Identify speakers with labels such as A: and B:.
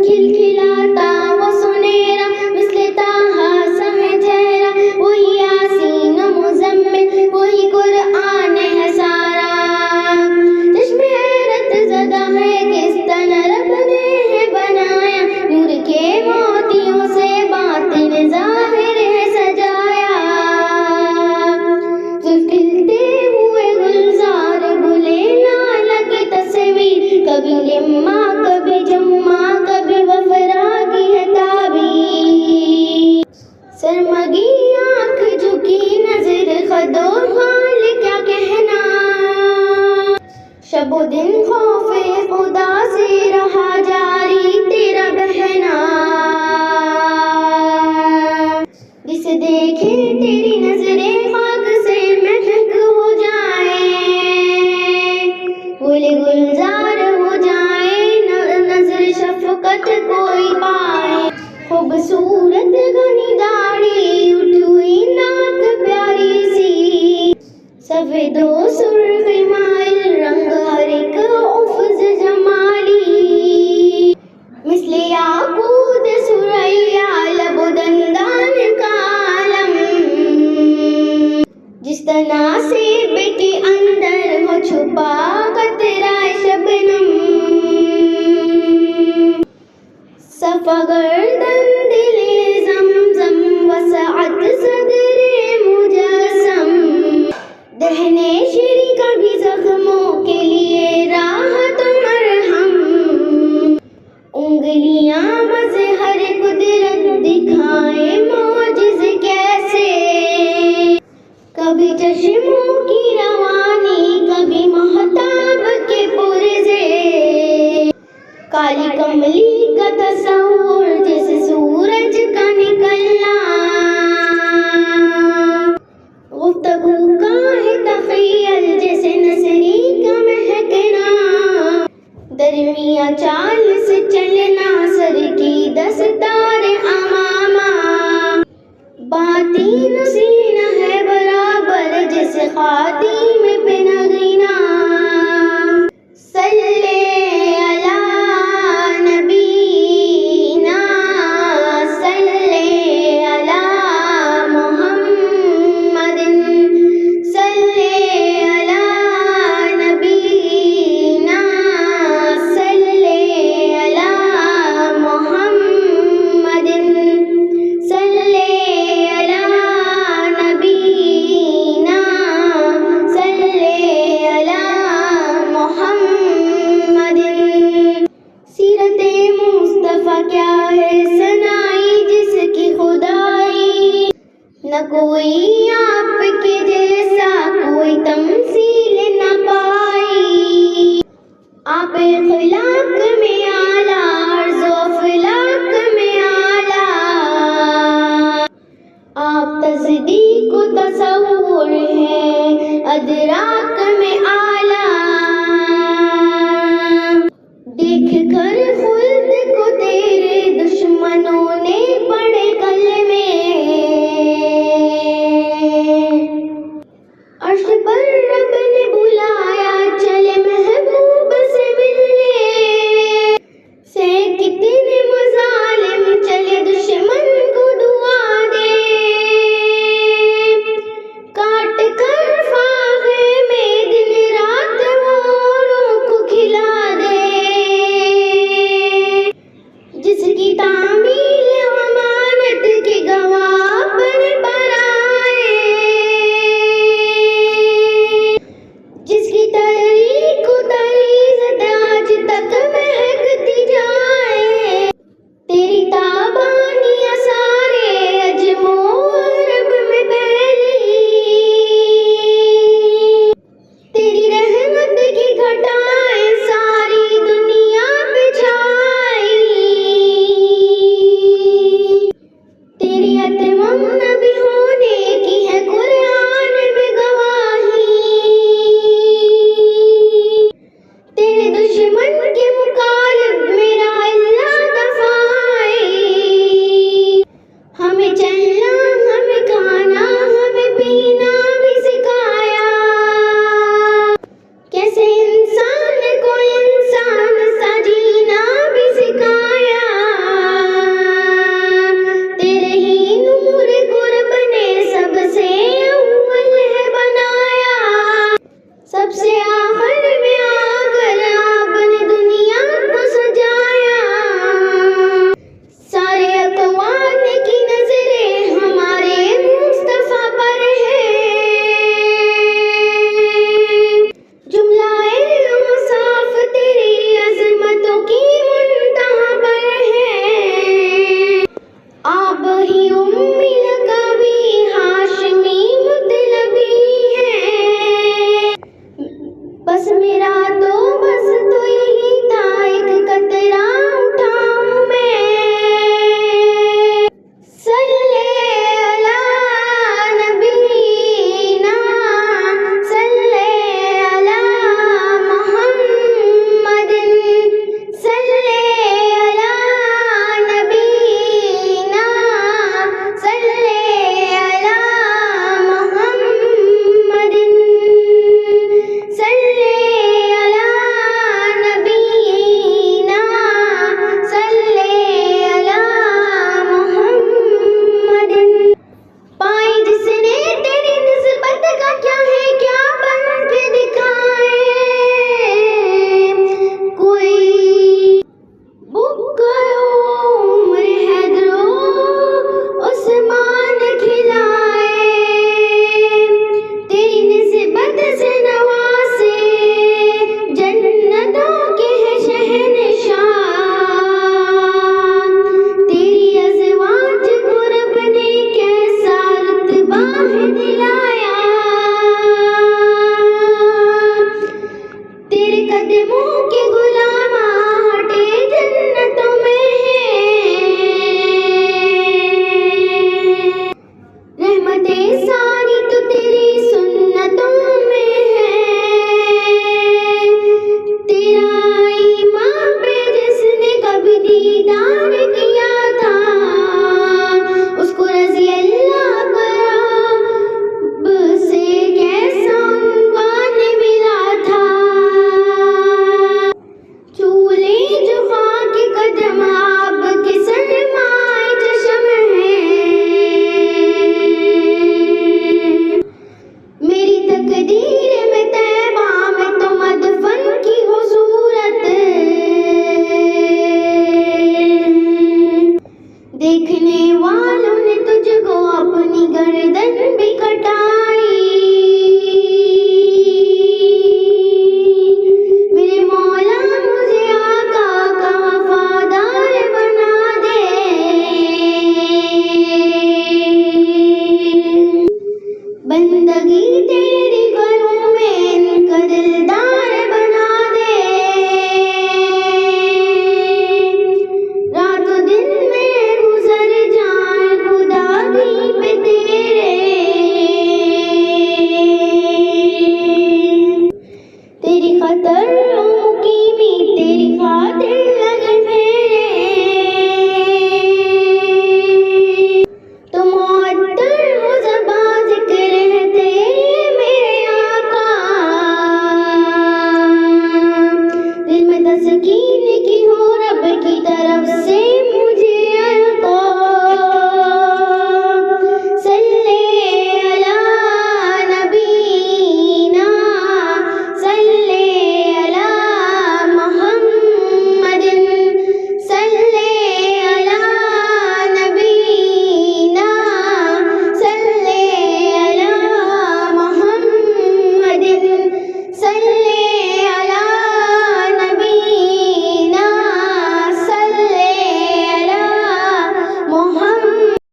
A: खिलखिलाता वो सुनेरा मिस्ले ताहा समय ठहरा, वही यासीन मुज़म्मिल वही कुरआन है सारा। चश्मे हैरत ज़दा है किस तरह रब ने है बनाया, नूर के मोतियों से बातिन ज़ाहिर है सजाया। खिलते हुए गुलजार गुले लाला की तस्वीर, कभी लिम्मा कभी जुम्मा कभी वफरा की है ताबीर। सरमगी आँख झुकी नजर खदो हाल क्या कहना, शबो दिन खौफे खुदा से रहा जारी तेरा बहना। जिसे देखे तेरी नजरें खाक से महक हो जाए, गुल गुलजार हो जाए, नजर शफकत कोई पाए। खूबसूरत घनी दाढ़ी उठी हुई नाक प्यारी सी, सफेदो सुर्ख माइल रंग हर एक उफ़्ज़ जमाली। मिस्ले याकूत सुरैया लबो दंदान का आलम, जिस तना से बेटे अंदर हो छुपा कतरा शबनम। सफ़ा गर्दन दिले ज़मज़म वसअत सदरे मुजस्सम, दहने शिरी कभी ज़ख्मों के लिए राहत मरहम। उंगलियां मज़हर कुदरत दिखाए मौजिज़े कैसे, कभी चश्मों की रवानी कभी महताब के पुरज़े। काली कमली का तस्वुर जैसे सूरज का निकलना, गुफ्तगू का है तख़य्युल जैसे नसरी का महकना। दरमिया चाल से चलना सर की दस्तार अमामा, बातीन सीना है बराबर जैसे खादिम पे नगीना। सल्ले अला नबीना सल्ले अला मुहम्मदिन, सल्ले अला नबीना सल्ले अला मुहम्मदिन, सल्ले अला नबीना सल्ले अला मुहम्मदिन। सीरते मुस्तफ़ा क्या है सनाई जिसकी खुदाई, न कोई आपके जैसा कोई तमसील न पाई। आप अखलाक में आला अर्ज़ व अफ़लाक में आला, आप तस्दीक़ तसव्वुर है अदराक